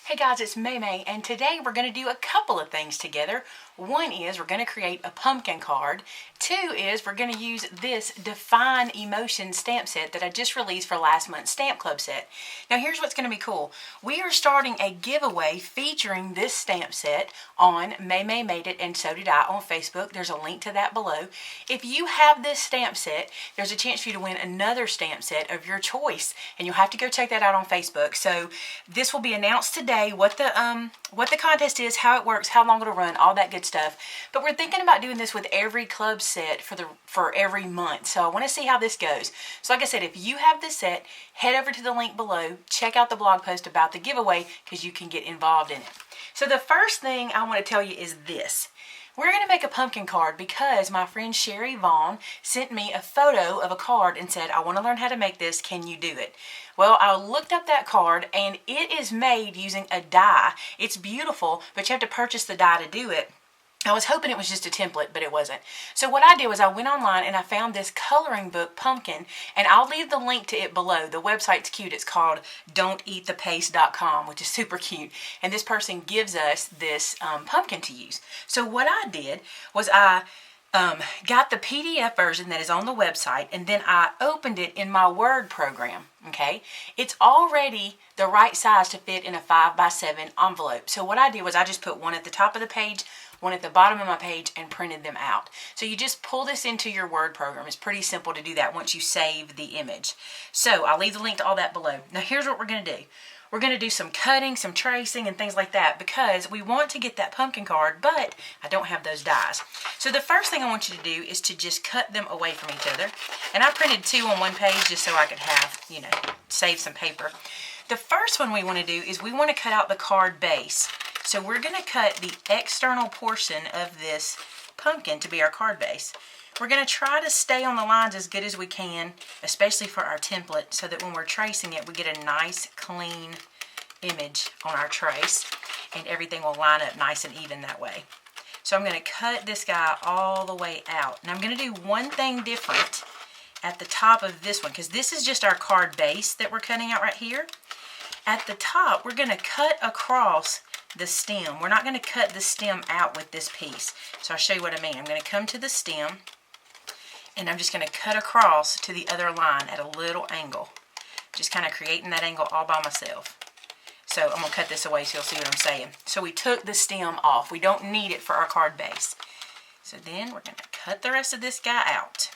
Hey guys, it's Maymay, and today we're going to do a couple of things together. One is we're going to create a pumpkin card. Two is we're going to use this Define Emotion stamp set that I just released for last month's Stamp Club set. Now here's what's going to be cool. We are starting a giveaway featuring this stamp set on Maymay Made It and So Did I on Facebook. There's a link to that below. If you have this stamp set, there's a chance for you to win another stamp set of your choice, and you'll have to go check that out on Facebook. So this will be announced today. What the contest is, how it works, how long it'll run, all that good stuff. But we're thinking about doing this with every club set for every month. So I want to see how this goes. So like I said, if you have this set, head over to the link below, check out the blog post about the giveaway because you can get involved in it. So the first thing I want to tell you is this. We're going to make a pumpkin card because my friend Sherry Vaughn sent me a photo of a card and said, I want to learn how to make this. Can you do it? Well, I looked up that card and it is made using a die. It's beautiful, but you have to purchase the die to do it. I was hoping it was just a template, but it wasn't. So what I did was I went online and I found this coloring book pumpkin, and I'll leave the link to it below. The website's cute. It's called don'teatthepaste.com, which is super cute. And this person gives us this pumpkin to use. So what I did was I got the PDF version that is on the website, and then I opened it in my Word program. Okay, it's already the right size to fit in a 5x7 envelope. So what I did was I just put one at the top of the page, one at the bottom of my page, and printed them out. So you just pull this into your Word program. It's pretty simple to do that once you save the image. So I'll leave the link to all that below. Now here's what we're going to do. We're going to do some cutting, some tracing, and things like that because we want to get that pumpkin card, but I don't have those dies. So the first thing I want you to do is to just cut them away from each other. And I printed two on one page just so I could have, save some paper. The first one we want to do is we want to cut out the card base. So we're going to cut the external portion of this pumpkin to be our card base. We're going to try to stay on the lines as good as we can, especially for our template, so that when we're tracing it, we get a nice, clean image on our trace, and everything will line up nice and even that way. So I'm going to cut this guy all the way out. And I'm going to do one thing different at the top of this one, because this is just our card base that we're cutting out right here. At the top, we're going to cut across the stem. We're not going to cut the stem out with this piece. So I'll show you what I mean. I'm going to come to the stem, and I'm just going to cut across to the other line at a little angle. Just kind of creating that angle all by myself. So I'm going to cut this away so you'll see what I'm saying. So we took the stem off. We don't need it for our card base. So then we're going to cut the rest of this guy out.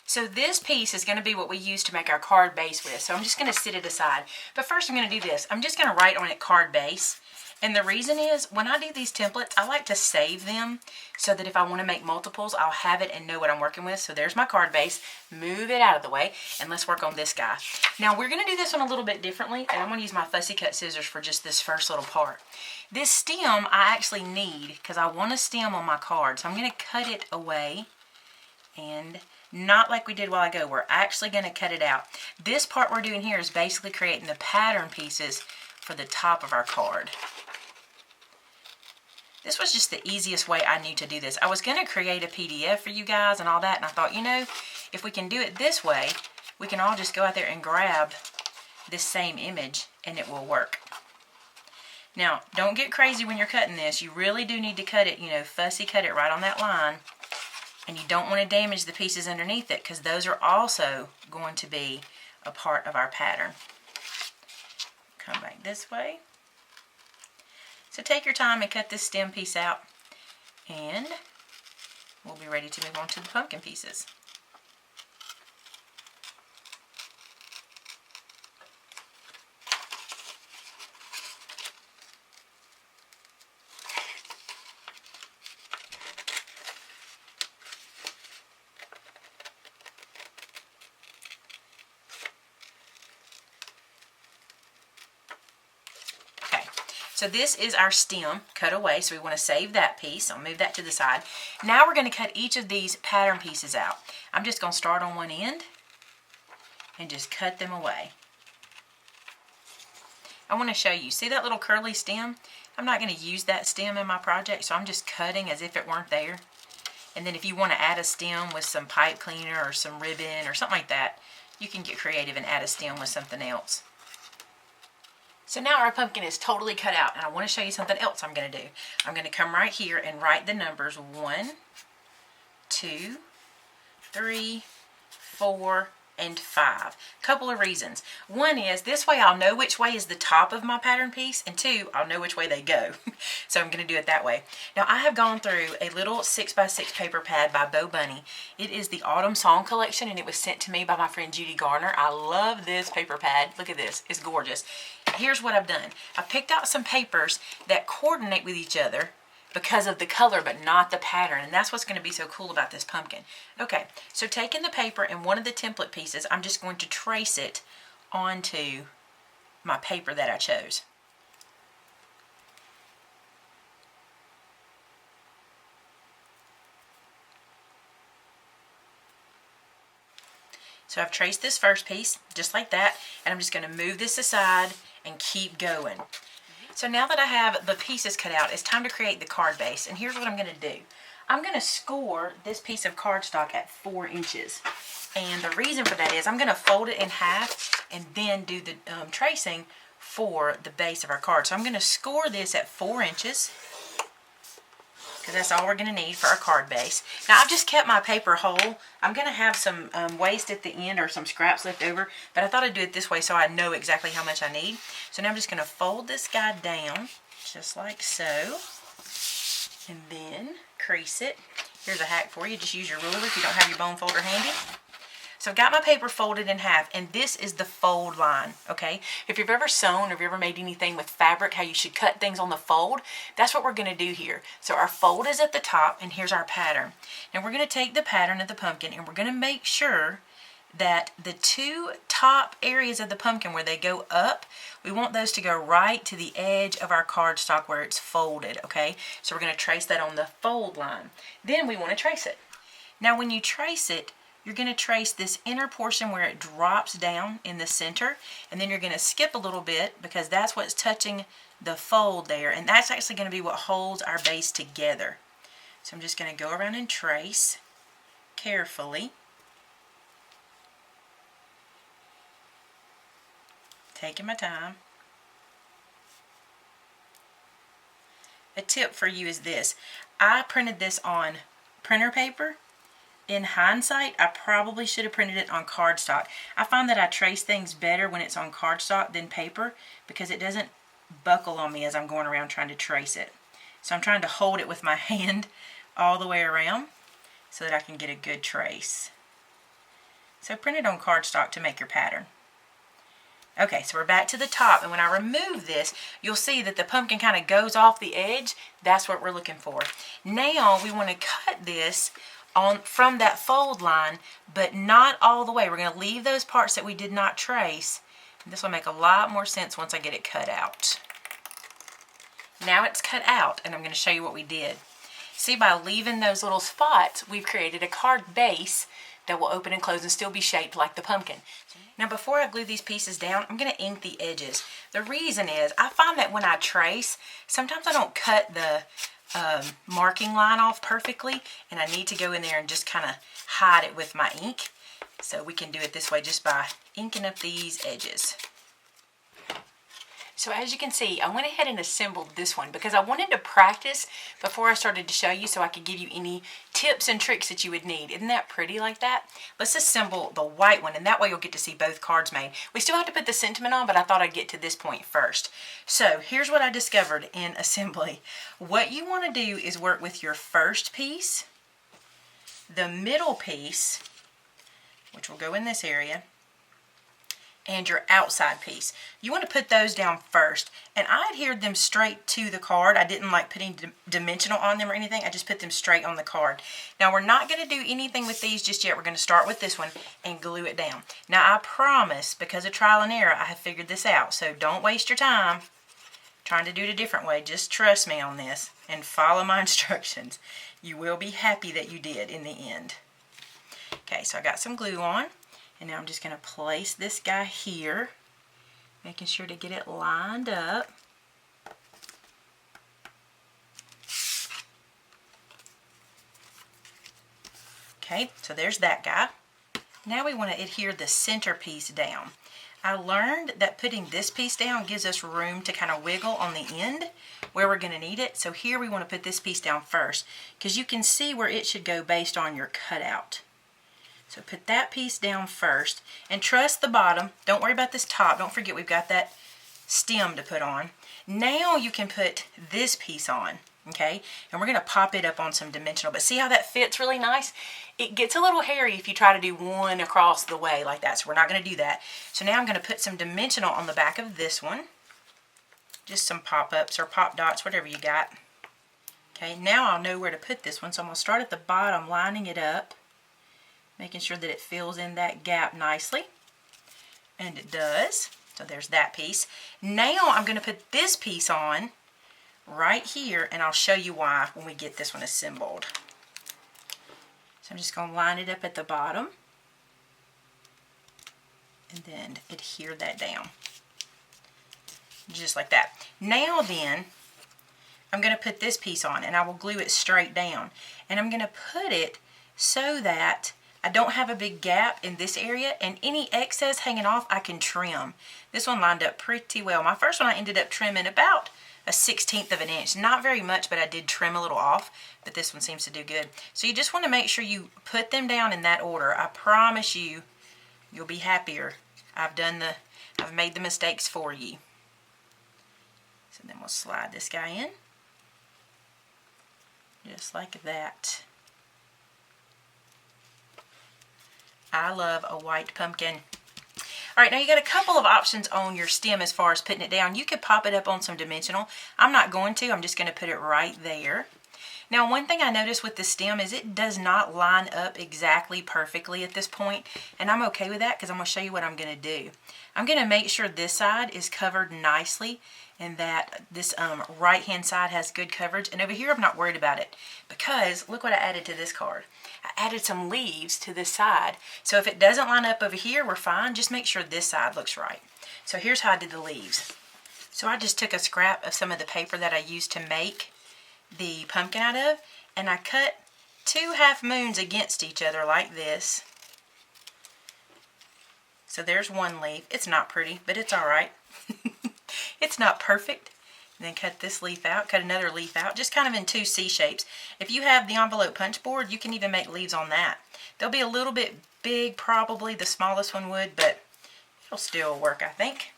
So this piece is going to be what we use to make our card base with. So I'm just going to sit it aside. But first I'm going to do this. I'm just going to write on it card base. And the reason is, when I do these templates, I like to save them so that if I want to make multiples, I'll have it and know what I'm working with. So there's my card base. Move it out of the way, and let's work on this guy. Now, we're going to do this one a little bit differently, and I'm going to use my fussy cut scissors for just this first little part. This stem I actually need because I want a stem on my card. So I'm going to cut it away, and not like we did a while ago. We're actually going to cut it out. This part we're doing here is basically creating the pattern pieces for the top of our card. This was just the easiest way I knew to do this. I was going to create a PDF for you guys and all that, and I thought, if we can do it this way, we can all just go out there and grab this same image, and it will work. Now, don't get crazy when you're cutting this. You really do need to cut it, fussy cut it right on that line, and you don't want to damage the pieces underneath it because those are also going to be a part of our pattern. Come back this way. So take your time and cut this stem piece out, and we'll be ready to move on to the pumpkin pieces. So this is our stem cut away, so we want to save that piece. I'll move that to the side. Now we're going to cut each of these pattern pieces out. I'm just going to start on one end and just cut them away. I want to show you. See that little curly stem? I'm not going to use that stem in my project, so I'm just cutting as if it weren't there. And then if you want to add a stem with some pipe cleaner or some ribbon or something like that, you can get creative and add a stem with something else. So now our pumpkin is totally cut out, and I want to show you something else I'm going to do. I'm going to come right here and write the numbers 1, 2, 3, 4, and 5. Couple of reasons. One is this way I'll know which way is the top of my pattern piece, and two, I'll know which way they go. So I'm going to do it that way. Now I have gone through a little 6x6 paper pad by Bo Bunny. It is the Autumn Song Collection, and it was sent to me by my friend Judy Garner. I love this paper pad. Look at this. It's gorgeous. Here's what I've done. I picked out some papers that coordinate with each other because of the color but not the pattern, and that's what's going to be so cool about this pumpkin. Okay, so taking the paper and one of the template pieces, I'm just going to trace it onto my paper that I chose. So I've traced this first piece just like that, and I'm just going to move this aside and keep going. So now that I have the pieces cut out, it's time to create the card base. And here's what I'm going to do. I'm going to score this piece of cardstock at 4 inches. And the reason for that is I'm going to fold it in half and then do the tracing for the base of our card. So I'm going to score this at 4 inches, because that's all we're going to need for our card base. Now I've just kept my paper whole. I'm going to have some waste at the end or some scraps left over, but I thought I'd do it this way so I know exactly how much I need. So now I'm just going to fold this guy down just like so, and then crease it. Here's a hack for you. Just use your ruler if you don't have your bone folder handy. So I've got my paper folded in half, and this is the fold line, okay? If you've ever sewn or if you've ever made anything with fabric, how you should cut things on the fold, that's what we're going to do here. So our fold is at the top, and here's our pattern. Now we're going to take the pattern of the pumpkin, and we're going to make sure that the 2 top areas of the pumpkin where they go up, we want those to go right to the edge of our cardstock where it's folded, okay? So we're going to trace that on the fold line. Then we want to trace it. Now when you trace it, you're going to trace this inner portion where it drops down in the center, and then you're going to skip a little bit because that's what's touching the fold there, and that's actually going to be what holds our base together. So I'm just going to go around and trace carefully. Taking my time. A tip for you is this. I printed this on printer paper. In hindsight, I probably should have printed it on cardstock. I find that I trace things better when it's on cardstock than paper because it doesn't buckle on me as I'm going around trying to trace it. So I'm trying to hold it with my hand all the way around so that I can get a good trace. So print it on cardstock to make your pattern. Okay, so we're back to the top, and when I remove this, you'll see that the pumpkin kind of goes off the edge. That's what we're looking for. Now we want to cut this from that fold line, but not all the way. We're going to leave those parts that we did not trace. This will make a lot more sense once I get it cut out. Now it's cut out, and I'm going to show you what we did. See, by leaving those little spots, we've created a card base that will open and close and still be shaped like the pumpkin. Now before I glue these pieces down, I'm going to ink the edges. The reason is I find that when I trace, sometimes I don't cut the marking line off perfectly, and I need to go in there and just kind of hide it with my ink. So we can do it this way just by inking up these edges. So as you can see, I went ahead and assembled this one because I wanted to practice before I started to show you so I could give you any tips and tricks that you would need. Isn't that pretty like that? Let's assemble the white one, and that way you'll get to see both cards made. We still have to put the sentiment on, but I thought I'd get to this point first. So here's what I discovered in assembly. What you want to do is work with your first piece, the middle piece, which will go in this area, and your outside piece. You want to put those down first, and I adhered them straight to the card. I didn't like putting dimensional on them or anything. I just put them straight on the card. Now we're not going to do anything with these just yet. We're going to start with this one and glue it down. Now I promise, because of trial and error, I have figured this out, so don't waste your time trying to do it a different way. Just trust me on this and follow my instructions. You will be happy that you did in the end. Okay, so I got some glue on. And now I'm just going to place this guy here, making sure to get it lined up. Okay, so there's that guy. Now we want to adhere the center piece down. I learned that putting this piece down gives us room to kind of wiggle on the end where we're going to need it. So here we want to put this piece down first because you can see where it should go based on your cutout. So put that piece down first and trust the bottom. Don't worry about this top. Don't forget we've got that stem to put on. Now you can put this piece on, okay? And we're going to pop it up on some dimensional. But see how that fits really nice? It gets a little hairy if you try to do one across the way like that. So we're not going to do that. So now I'm going to put some dimensional on the back of this one. Just some pop-ups or pop dots, whatever you got. Okay, now I'll know where to put this one. So I'm going to start at the bottom, lining it up, making sure that it fills in that gap nicely. And it does. So there's that piece. Now I'm going to put this piece on right here, and I'll show you why when we get this one assembled. So I'm just going to line it up at the bottom and then adhere that down. Just like that. Now then, I'm going to put this piece on and I will glue it straight down. And I'm going to put it so that I don't have a big gap in this area, and any excess hanging off I can trim. This one lined up pretty well. My first one I ended up trimming about a 1/16 of an inch. Not very much, but I did trim a little off, but this one seems to do good. So you just want to make sure you put them down in that order. I promise you, you'll be happier. I've made the mistakes for you. So then we'll slide this guy in. Just like that. I love a white pumpkin. All right, now you got a couple of options on your stem as far as putting it down. You could pop it up on some dimensional. I'm not going to. I'm just going to put it right there. Now, one thing I noticed with the stem is it does not line up exactly perfectly at this point, and I'm okay with that because I'm going to show you what I'm going to do. I'm going to make sure this side is covered nicely and that this right-hand side has good coverage. And over here, I'm not worried about it because look what I added to this card. I added some leaves to this side. So if it doesn't line up over here, we're fine. Just make sure this side looks right. So here's how I did the leaves. So I just took a scrap of some of the paper that I used to make the pumpkin out of, and I cut 2 half moons against each other like this. So there's one leaf. It's not pretty, but it's all right. It's not perfect. And then cut this leaf out, cut another leaf out, just kind of in 2 C shapes. If you have the envelope punch board, you can even make leaves on that. They'll be a little bit big, probably. The smallest one would, but it'll still work, I think.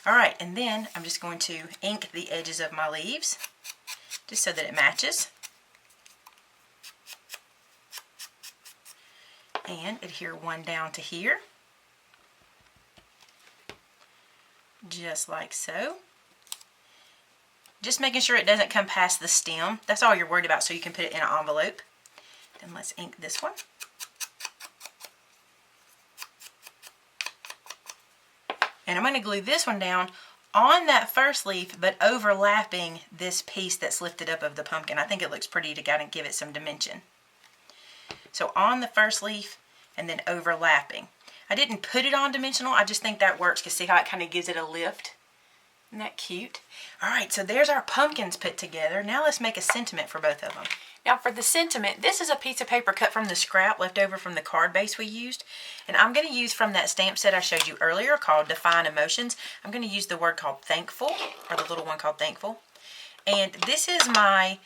All right, and then I'm just going to ink the edges of my leaves, just so that it matches. And adhere one down to here. Just like so. Just making sure it doesn't come past the stem. That's all you're worried about, so you can put it in an envelope. Then let's ink this one. And I'm going to glue this one down on that first leaf, but overlapping this piece that's lifted up of the pumpkin. I think it looks pretty to kind of give it some dimension. So on the first leaf and then overlapping. I didn't put it on dimensional. I just think that works because see how it kind of gives it a lift? Isn't that cute? All right, so there's our pumpkins put together. Now let's make a sentiment for both of them. Now for the sentiment, this is a piece of paper cut from the scrap left over from the card base we used. And I'm going to use from that stamp set I showed you earlier called Define Emotions. I'm going to use the word called Thankful, or the little one called Thankful. And this is my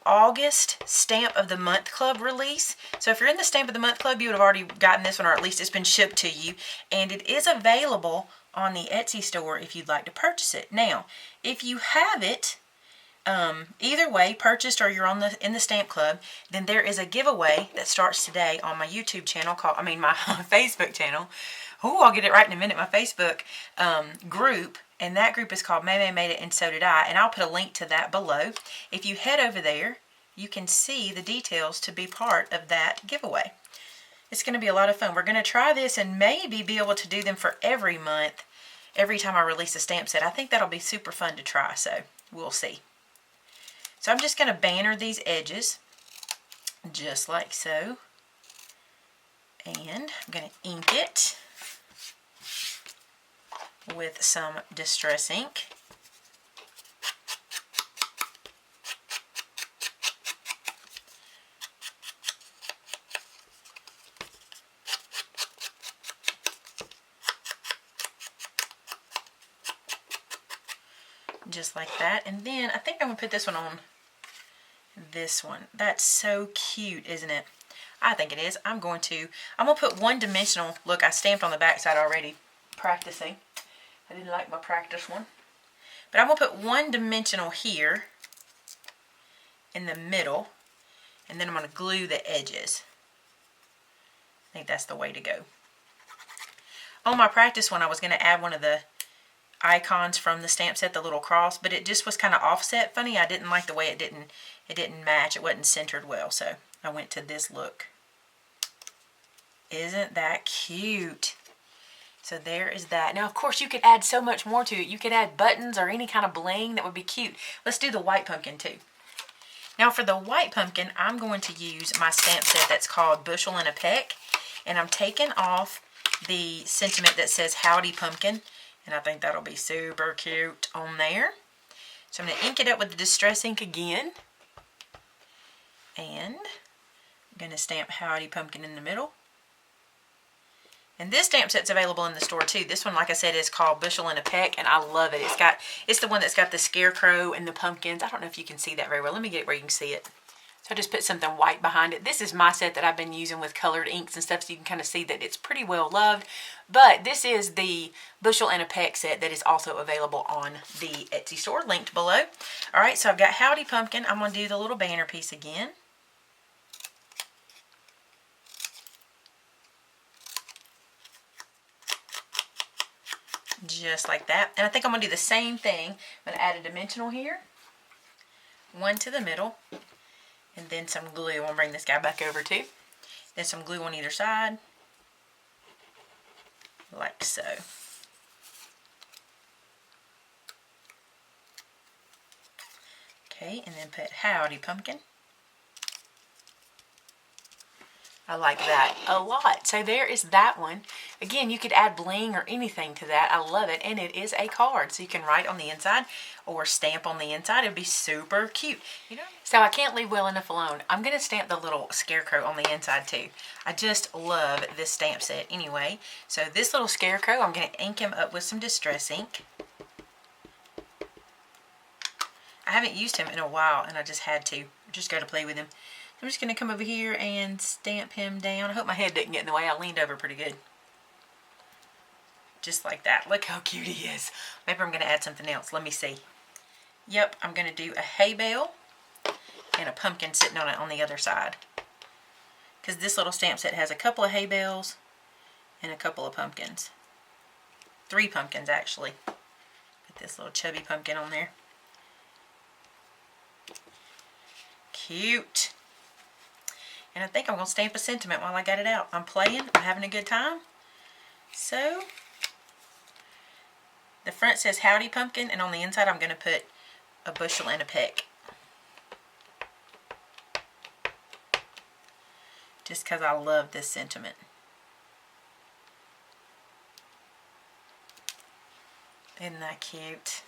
August Stamp of the Month Club release. So if you're in the Stamp of the Month Club, you would have already gotten this one, or at least it's been shipped to you. And it is available on the Etsy store if you'd like to purchase it. Now, if you have it, either way, purchased or you're in the Stamp Club, then there is a giveaway that starts today on my YouTube channel my Facebook channel. Oh, I'll get it right in a minute. My Facebook group, and that group is called Maymay Made It and So Did I, and I'll put a link to that below. If you head over there, you can see the details to be part of that giveaway. It's going to be a lot of fun. We're going to try this and maybe be able to do them for every month, every time I release a stamp set. I think that'll be super fun to try, so we'll see. So I'm just going to banner these edges, just like so. And I'm going to ink it with some Distress ink. just like that. And then I think I'm going to put this one on this one. That's so cute, isn't it? I think it is. I'm going to put one dimensional. Look, I stamped on the back side already practicing. I didn't like my practice one. But I'm going to put one dimensional here in the middle. And then I'm going to glue the edges. I think that's the way to go. On my practice one, I was going to add one of the icons from the stamp set, the little cross, but it just was kind of offset funny. I didn't like the way it didn't match. It wasn't centered well, so I went to this look. Isn't that cute? So there is that. Now, of course, you could add so much more to it. You could add buttons or any kind of bling that would be cute. Let's do the white pumpkin too. Now for the white pumpkin, I'm going to use my stamp set that's called Bushel and a Peck. And I'm taking off the sentiment that says Howdy Pumpkin. And I think that'll be super cute on there. So I'm going to ink it up with the Distress ink again. And I'm going to stamp Howdy Pumpkin in the middle. And this stamp set's available in the store too. This one, like I said, is called Bushel and a Peck, and I love it. It's the one that's got the scarecrow and the pumpkins. I don't know if you can see that very well. Let me get it where you can see it. So I just put something white behind it. This is my set that I've been using with colored inks and stuff, so you can kind of see that it's pretty well loved. But this is the Bushel and a Peck set that is also available on the Etsy store, linked below. All right, so I've got Howdy Pumpkin. I'm going to do the little banner piece again. Just like that. And I think I'm going to do the same thing. I'm going to add a dimensional here. One to the middle. And then some glue. I'm going to bring this guy back over too. Then some glue on either side. Like so. Okay, and then put Howdy Pumpkin. I like that a lot. So there is that one. Again, you could add bling or anything to that. I love it. And it is a card. So you can write on the inside or stamp on the inside. It would be super cute. You know? So I can't leave well enough alone. I'm going to stamp the little scarecrow on the inside too. I just love this stamp set anyway. So this little scarecrow, I'm going to ink him up with some Distress ink. I haven't used him in a while and I just had to. Just go to play with him. I'm just going to come over here and stamp him down. I hope my head didn't get in the way. I leaned over pretty good. Just like that. Look how cute he is. Maybe I'm going to add something else. Let me see. Yep, I'm going to do a hay bale and a pumpkin sitting on it on the other side. Because this little stamp set has a couple of hay bales and a couple of pumpkins. 3 pumpkins actually. Put this little chubby pumpkin on there. Cute. And I think I'm going to stamp a sentiment while I got it out. I'm playing. I'm having a good time. So, the front says Howdy Pumpkin, and on the inside I'm going to put a Bushel and a Peck. Just because I love this sentiment. Isn't that cute?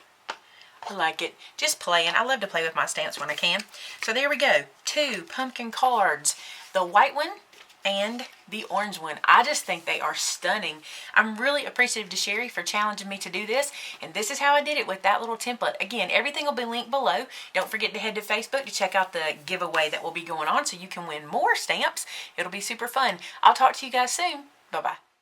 I like it. Just playing. I love to play with my stamps when I can. So there we go. 2 pumpkin cards. The white one and the orange one. I just think they are stunning. I'm really appreciative to Sherry for challenging me to do this. And this is how I did it with that little template. Again, everything will be linked below. Don't forget to head to Facebook to check out the giveaway that will be going on so you can win more stamps. It'll be super fun. I'll talk to you guys soon. Bye-bye.